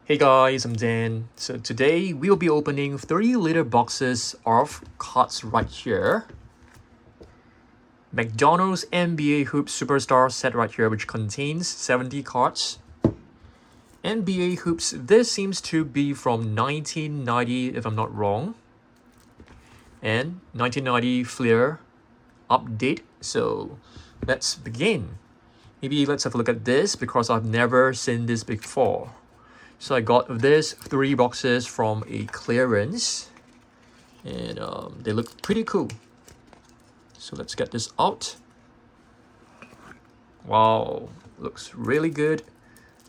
Hey guys, I'm Dan. So today we'll be opening 3-liter boxes of cards right here. McDonald's NBA Hoops Superstar set right here, which contains 70 cards. NBA Hoops, this seems to be from 1990 if I'm not wrong. And 1990 Flair update. So let's begin. Maybe let's have a look at this because I've never seen this before. So I got this 3 boxes from a clearance, and they look pretty cool. So let's get this out. Wow, looks really good.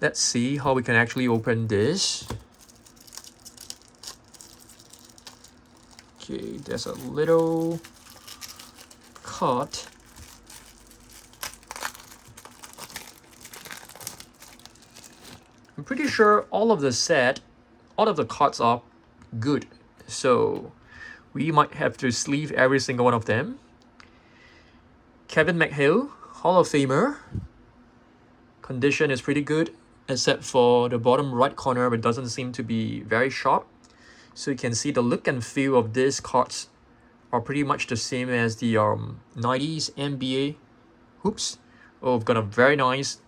Let's see how we can actually open this. Okay, there's a little card. I'm pretty sure all of the cards are good. So we might have to sleeve every single one of them. Kevin McHale, Hall of Famer. Condition is pretty good, except for the bottom right corner, but doesn't seem to be very sharp. So you can see the look and feel of these cards are pretty much the same as the 90s NBA hoops. Oh, we've got a very nice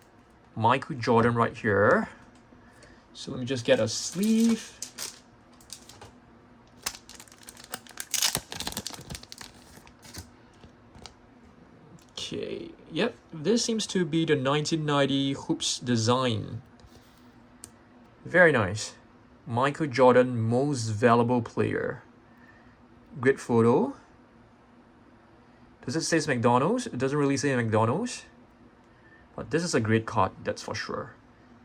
Michael Jordan right here. So let me just get a sleeve. Okay, yep, this seems to be the 1990 hoops design. Very nice. Michael Jordan, most valuable player. Great photo. Does it say McDonald's? It doesn't really say McDonald's. But this is a great card, that's for sure.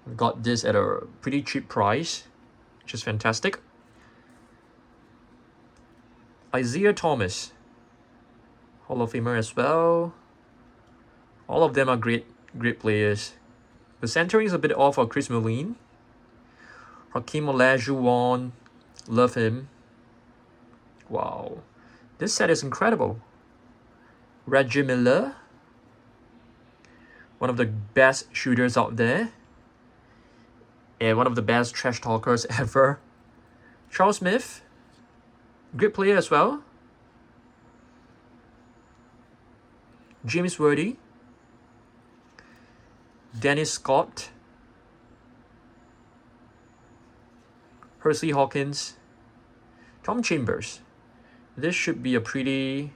We got this at a pretty cheap price, which is fantastic. Isaiah Thomas, Hall of Famer as well. All of them are great players. The centering is a bit off for Chris Malone. Hakeem Olajuwon, love him. Wow, this set is incredible. Reggie Miller, one of the best shooters out there. And one of the best trash talkers ever. Charles Smith, great player as well. James Worthy, Dennis Scott, Hersey Hawkins, Tom Chambers. This should be a pretty,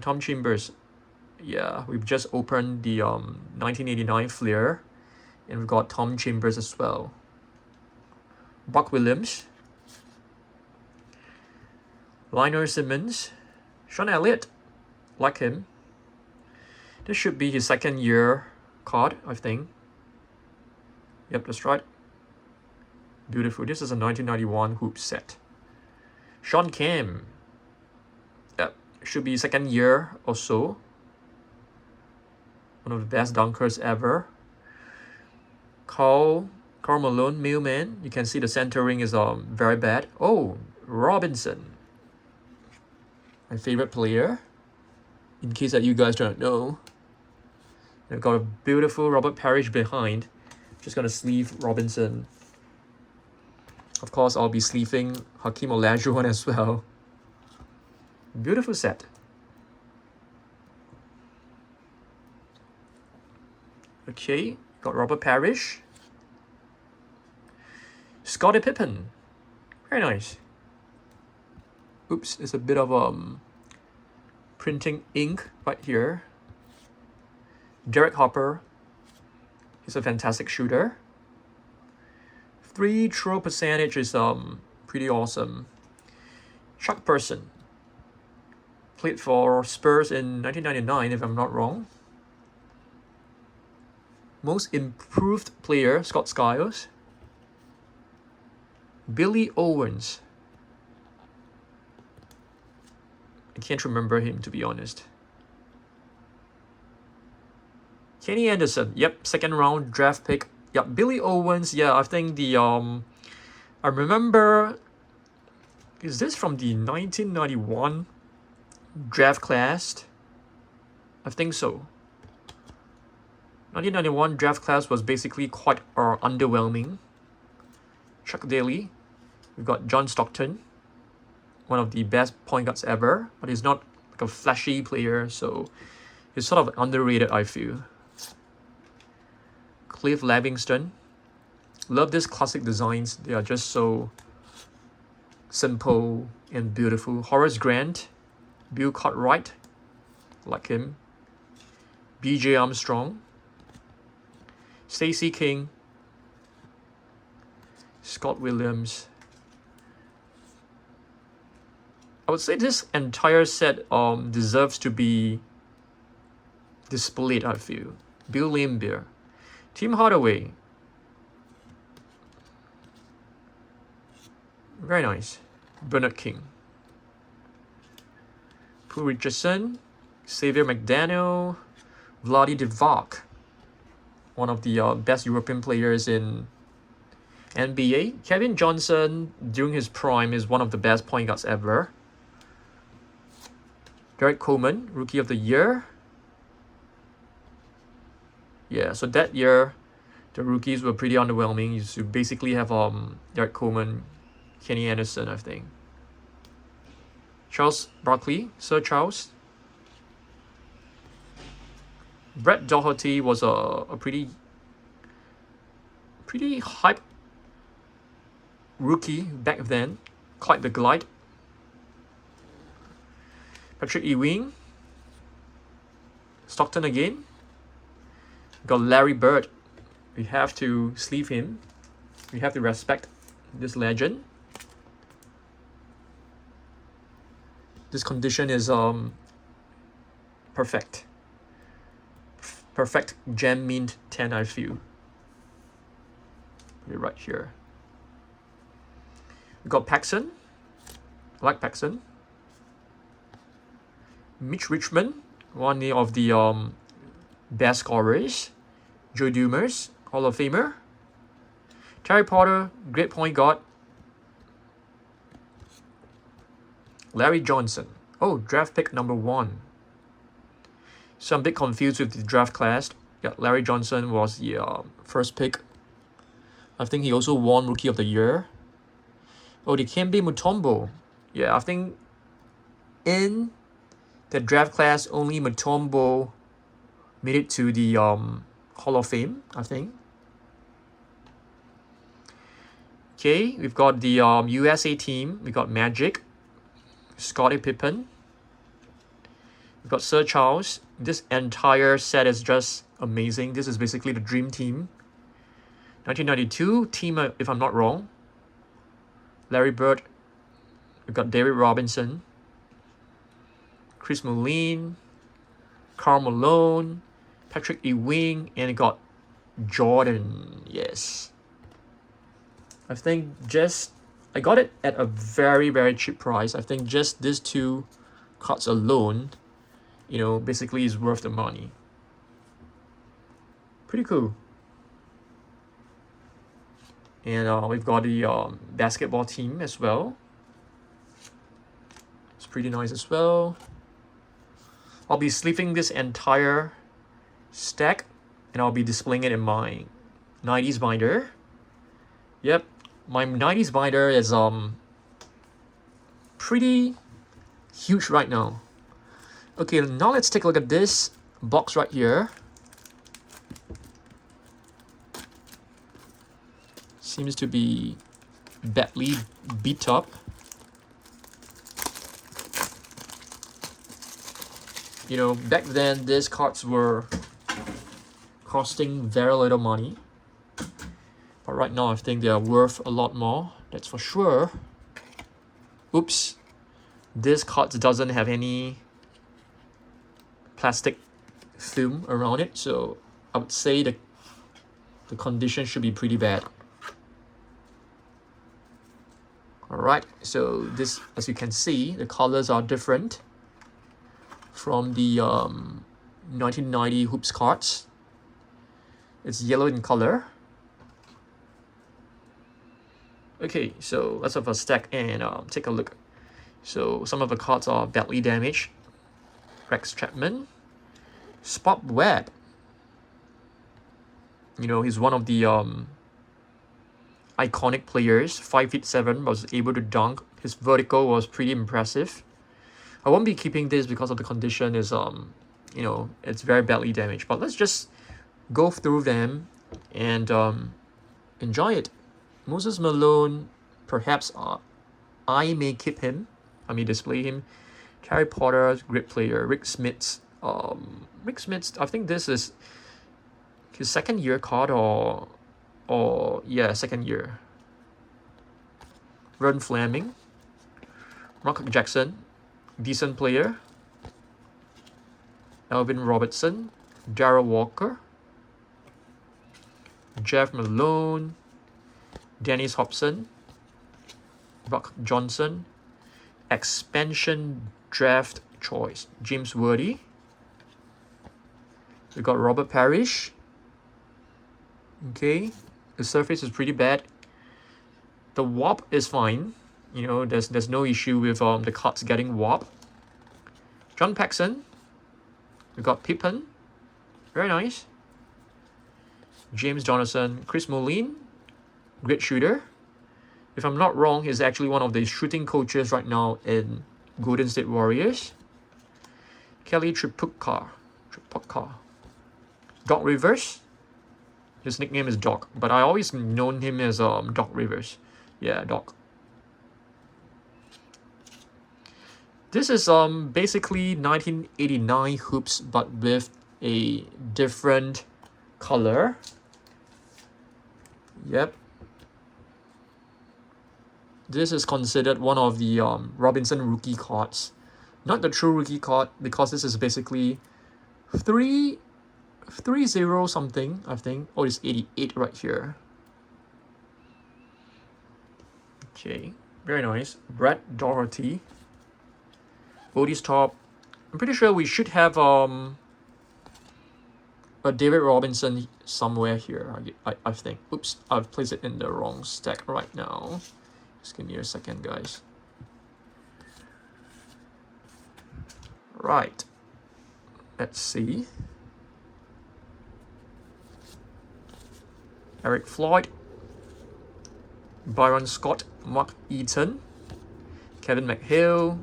Tom Chambers. Yeah, we've just opened the 1989 Flair. And we've got Tom Chambers as well. Buck Williams. Lionel Simmons. Sean Elliott. Like him. This should be his second year card, I think. Yep, that's right. Beautiful. This is a 1991 hoop set. Sean Kemp. Yep, should be second year or so. One of the best dunkers ever. Karl Malone, Mailman. You can see the centering is very bad. Oh, Robinson. My favorite player. In case that you guys don't know. I've got a beautiful Robert Parrish behind. Just gonna sleeve Robinson. Of course, I'll be sleeving Hakeem Olajuwon as well. Beautiful set. Okay, got Robert Parrish. Scottie Pippen. Very nice. Oops, there's a bit of printing ink right here. Derek Harper. He's a fantastic shooter. Free throw percentage is pretty awesome. Chuck Person. Played for Spurs in 1999 if I'm not wrong. Most improved player, Scott Skiles. Billy Owens. I can't remember him, to be honest. Kenny Anderson. Yep, second round draft pick. Yep, Billy Owens. Yeah, I think the I remember. Is this from the 1991 draft class? I think so. 1991 draft class was basically quite underwhelming. Chuck Daly. We've got John Stockton, one of the best point guards ever, but he's not like a flashy player, so he's sort of underrated, I feel. Cliff Livingston. Love these classic designs. They are just so simple and beautiful. Horace Grant, Bill Cartwright, like him. BJ Armstrong, Stacey King, Scott Williams. I would say this entire set deserves to be displayed, I feel. Bill Laimbeer, Tim Hardaway. Very nice. Bernard King. Pooh Richardson, Xavier McDaniel, Vlade Divac, one of the best European players in NBA. Kevin Johnson, during his prime, is one of the best point guards ever. Derek Coleman, Rookie of the Year. Yeah, so that year, the rookies were pretty underwhelming. You basically have Derek Coleman, Kenny Anderson, I think. Charles Barkley, Sir Charles. Brett Doherty was a pretty hype rookie back then. Clyde the Glide. Patrick Ewing. Stockton again. Got Larry Bird. We have to sleeve him. We have to respect this legend. This condition is perfect. Perfect gem mint 10, I feel. Put it right here. We got Paxson. I like Paxson. Mitch Richmond, one of the best scorers. Joe Dumars, Hall of Famer. Terry Potter, great point guard. Larry Johnson. Oh, draft pick number 1. So I'm a bit confused with the draft class. Yeah, Larry Johnson was the first pick. I think he also won Rookie of the Year. Oh, Dikembe Mutombo. Yeah, I think in the draft class, only Mutombo made it to the Hall of Fame, I think. Okay, we've got the USA team. We got Magic, Scottie Pippen. We've got Sir Charles. This entire set is just amazing. This is basically the dream team. 1992 team, if I'm not wrong. Larry Bird. We've got David Robinson, Chris Mullin, Karl Malone, Patrick Ewing, and it got Jordan. Yes. I think I got it at a very, very cheap price. I think just these 2 cards alone, basically is worth the money. Pretty cool. And we've got the basketball team as well. It's pretty nice as well. I'll be sleeving this entire stack and I'll be displaying it in my 90s binder. Yep, my 90s binder is pretty huge right now. Okay, now let's take a look at this box right here. Seems to be badly beat up. Back then these cards were costing very little money. But right now I think they are worth a lot more, that's for sure. Oops. This card doesn't have any plastic film around it, so I would say the condition should be pretty bad. Alright, so this, as you can see, the colors are different from the 1990 Hoops cards. It's yellow in color. Okay, so let's have a stack and take a look. So some of the cards are badly damaged. Rex Chapman, Spot Webb. He's one of the iconic players. 5'7", was able to dunk. His vertical was pretty impressive. I won't be keeping this because of the condition is it's very badly damaged. But let's just go through them and enjoy it. Moses Malone, perhaps I may keep him. I may display him. Harry Potter, great player. Rick Smits. I think this is his second year card or yeah, second year. Vern Fleming. Mark Jackson, decent player. Alvin Robertson, Darrell Walker, Jeff Malone, Dennis Hobson, Buck Johnson, expansion draft choice, James Worthy. We got Robert Parrish. Okay, the surface is pretty bad. The warp is fine. There's no issue with the cards getting warp. John Paxson. We got Pippen. Very nice. James Johnson, Chris Mullin, great shooter. If I'm not wrong, he's actually one of the shooting coaches right now in Golden State Warriors. Kelly Tripucka. Doc Rivers. His nickname is Doc, but I always known him as Doc Rivers. Yeah, Doc. This is basically 1989 hoops, but with a different color. Yep. This is considered one of the Robinson rookie cards. Not the true rookie card, because this is basically 3-0 something, I think. Oh, it's 88 right here. Okay, very nice. Brad Doherty. Bodie's top. I'm pretty sure we should have a David Robinson somewhere here. I think. Oops, I've placed it in the wrong stack right now. Just give me a second, guys. Right. Let's see. Eric Floyd, Byron Scott, Mark Eaton, Kevin McHale,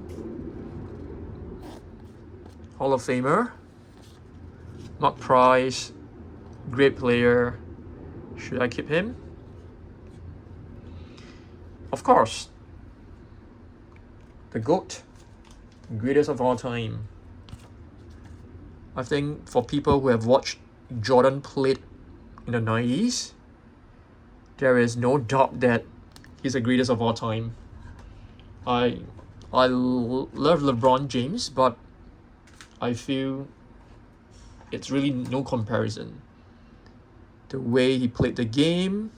Hall of Famer, Mark Price, great player. Should I keep him? Of course. The GOAT, greatest of all time. I think for people who have watched Jordan played in the 90s, there is no doubt that he's the greatest of all time. I love LeBron James, but I feel it's really no comparison. The way he played the game,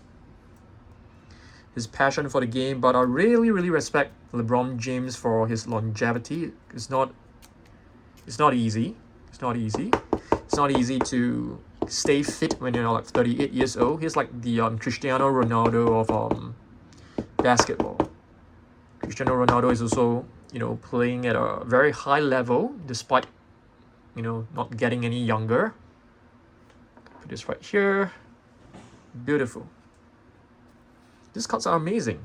his passion for the game, but I really respect LeBron James for his longevity. It's not easy. It's not easy to stay fit when you're like 38 years old. He's like the Cristiano Ronaldo of basketball. Cristiano Ronaldo is also, playing at a very high level despite, not getting any younger. Put this right here. Beautiful. These cards are amazing.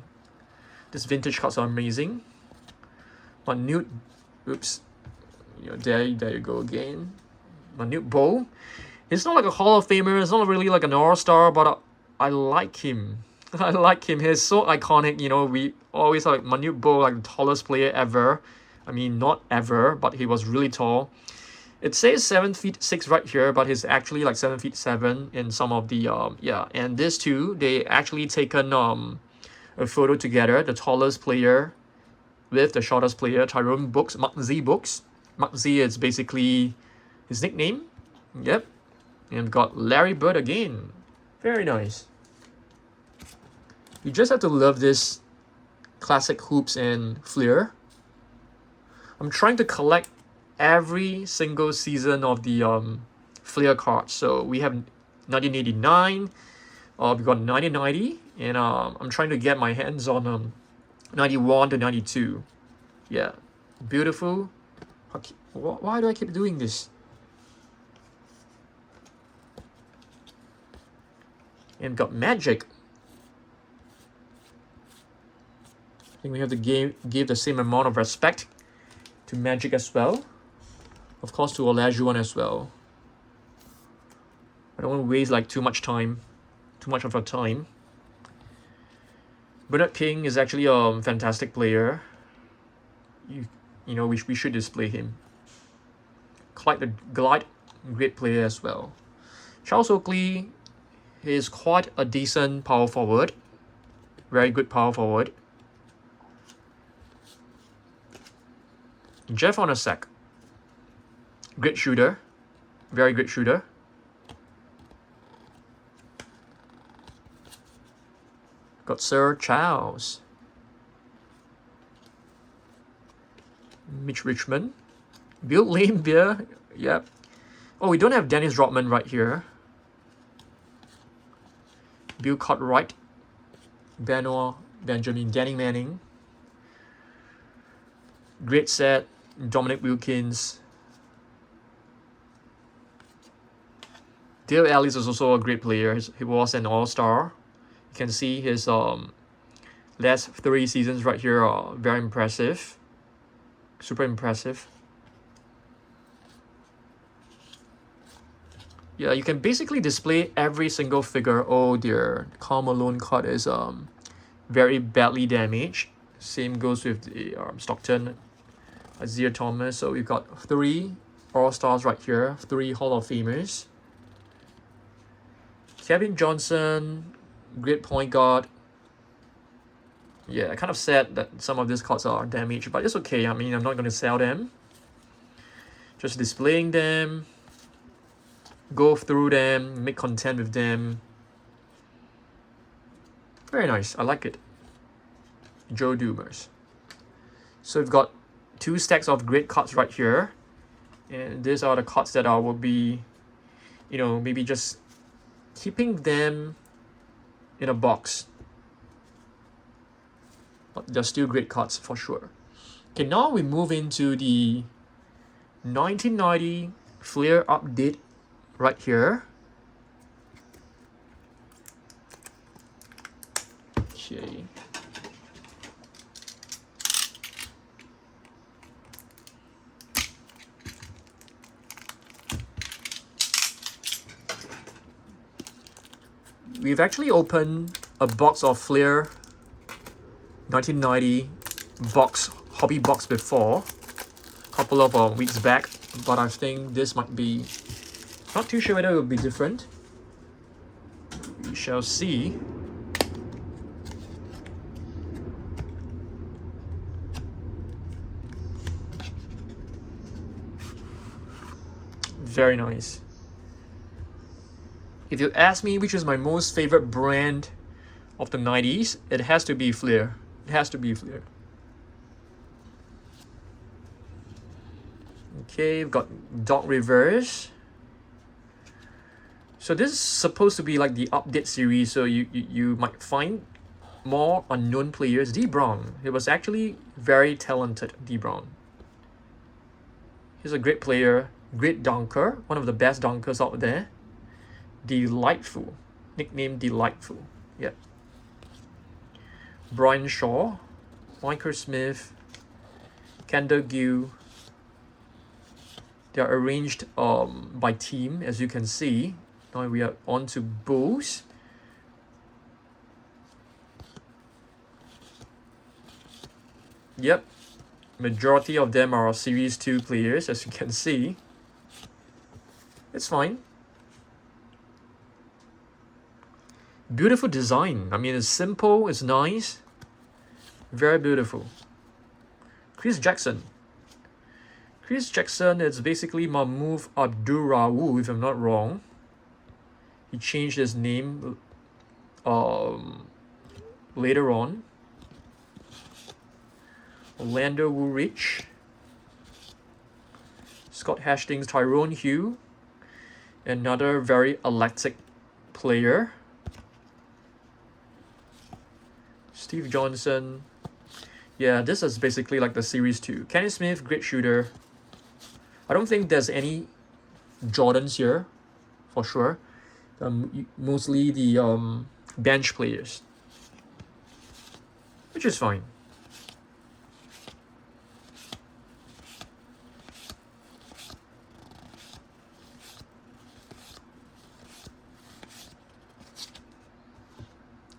These vintage cards are amazing. Manute, oops. There you go again. Manute Bol. He's not like a Hall of Famer. It's not really like an All-Star, but I like him. I like him. He's so iconic. We always like Manute Bol, like the tallest player ever. I mean, not ever, but he was really tall. It says 7'6" right here, but he's actually like 7'7" in some of the And this two, they actually taken a photo together. The tallest player with the shortest player, Tyrone Brooks, Mark Z Brooks. Mark Z is basically his nickname. Yep. And we've got Larry Bird again. Very nice. You just have to love this classic hoops and flair. I'm trying to collect every single season of the flair cards. So we have 1989, we got 1990, and I'm trying to get my hands on 91 to 92. Yeah, beautiful. Why do I keep doing this? And got Magic. I think we have to give the same amount of respect to Magic as well. Of course, to Olajuwon as well. I don't want to waste like too much of our time. Bernard King is actually a fantastic player. You know, we should display him. Glide, great player as well. Charles Oakley is quite a decent power forward. Very good power forward. Jeff Hornacek, great shooter. Very good shooter. Got Sir Charles. Mitch Richmond. Bill Laimbeer. Yep. Oh, we don't have Dennis Rodman right here. Bill Cartwright. Benoit Benjamin. Danny Manning. Great set. Dominic Wilkins. Dale Ellis is also a great player. He was an all-star. You can see his last 3 seasons right here are very impressive. Super impressive. Yeah, you can basically display every single figure. Oh dear, Karl Malone card is very badly damaged. Same goes with the Stockton, Isaiah Thomas. So we've got 3 all-stars right here, 3 Hall of Famers. Kevin Johnson, great point guard. Yeah, kind of sad that some of these cards are damaged, but it's okay. I mean, I'm not going to sell them. Just displaying them. Go through them, make content with them. Very nice, I like it. Joe Dumars. So we've got 2 stacks of great cards right here. And these are the cards that I will be, you know, maybe just keeping them in a box. But they're still great cards for sure. Okay, now we move into the 1990 Flair update right here. Okay. We've actually opened a box of Flair 1990 box, hobby box before, a couple of weeks back, but I think this might be, not too sure whether it will be different. We shall see. Very nice. If you ask me which is my most favorite brand of the 90s, it has to be Flair. It has to be Flair. Okay, we've got Doc Rivers. So this is supposed to be like the update series, so you might find more unknown players. D. Brown, he was actually very talented, D. Brown. He's a great player, great dunker, one of the best dunkers out there. Delightful, nickname Delightful, yeah. Brian Shaw, Michael Smith, Kendall Gill. They are arranged by team, as you can see. Now we are on to Bulls. Yep, majority of them are Series 2 players, as you can see. It's fine. Beautiful design. I mean, it's simple, it's nice. Very beautiful. Chris Jackson. Chris Jackson is basically Mahmoud Abdul-Rauf, if I'm not wrong. He changed his name later on. Orlando Woolrich. Scott Hastings, Tyrone Hugh. Another very electric player. Steve Johnson. Yeah, this is basically like the Series 2. Kenny Smith, great shooter. I don't think there's any Jordans here, for sure. Mostly the bench players, which is fine.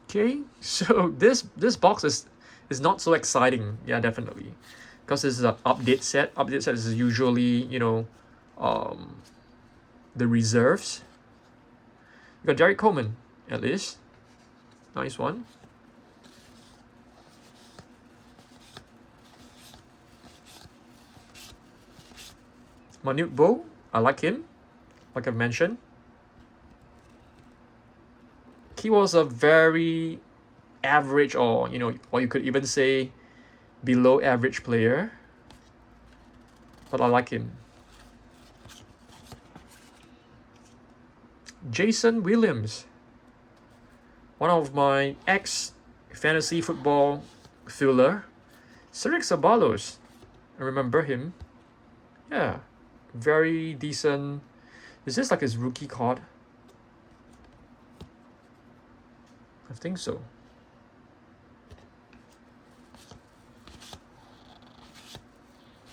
Okay, so this box is not so exciting. Yeah, definitely, because this is an update set. Update set is usually, you know, the reserves. You got Derek Coleman at least. Nice one. Manute Bo, I like him, like I've mentioned. He was a very average, or or you could even say below average player, but I like him. Jason Williams, one of my ex fantasy football filler. Cedric Sabalos, I remember him. Yeah, very decent. Is this like his rookie card? I think so.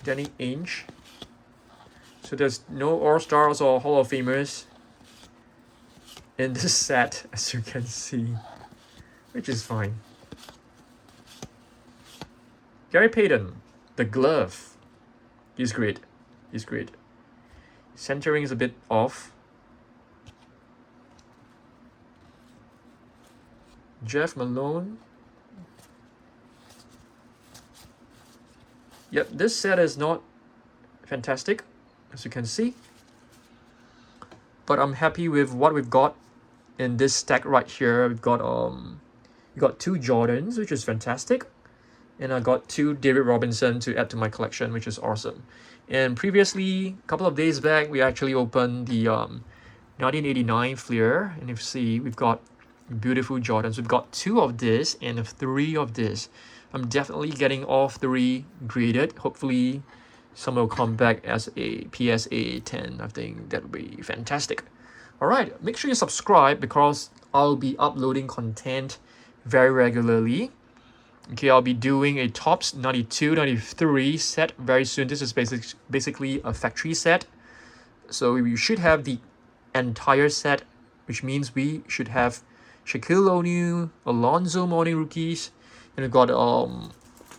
Danny Ainge. So there's no All-Stars or Hall of Famers in this set, as you can see, which is fine. Gary Payton, the glove. He's great. He's great. Centering is a bit off. Jeff Malone. Yep, this set is not fantastic, as you can see. But I'm happy with what we've got in this stack right here. We've got we got 2 Jordans, which is fantastic. And I got 2 David Robinson to add to my collection, which is awesome. And previously, a couple of days back, we actually opened the 1989 Fleer. And if you see, we've got beautiful Jordans. We've got 2 of this and 3 of this. I'm definitely getting all 3 graded. Hopefully, some will come back as a PSA 10. I think that would be fantastic. Alright, make sure you subscribe because I'll be uploading content very regularly. Okay, I'll be doing a Topps 92, 93 set very soon. This is basically a factory set. So we should have the entire set, which means we should have Shaquille O'Neal, Alonzo Mourning rookies, and we've got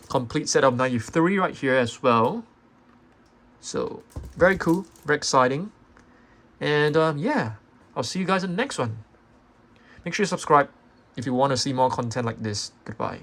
complete set of 93 right here as well. So very cool, very exciting. And yeah, I'll see you guys in the next one. Make sure you subscribe if you want to see more content like this. Goodbye.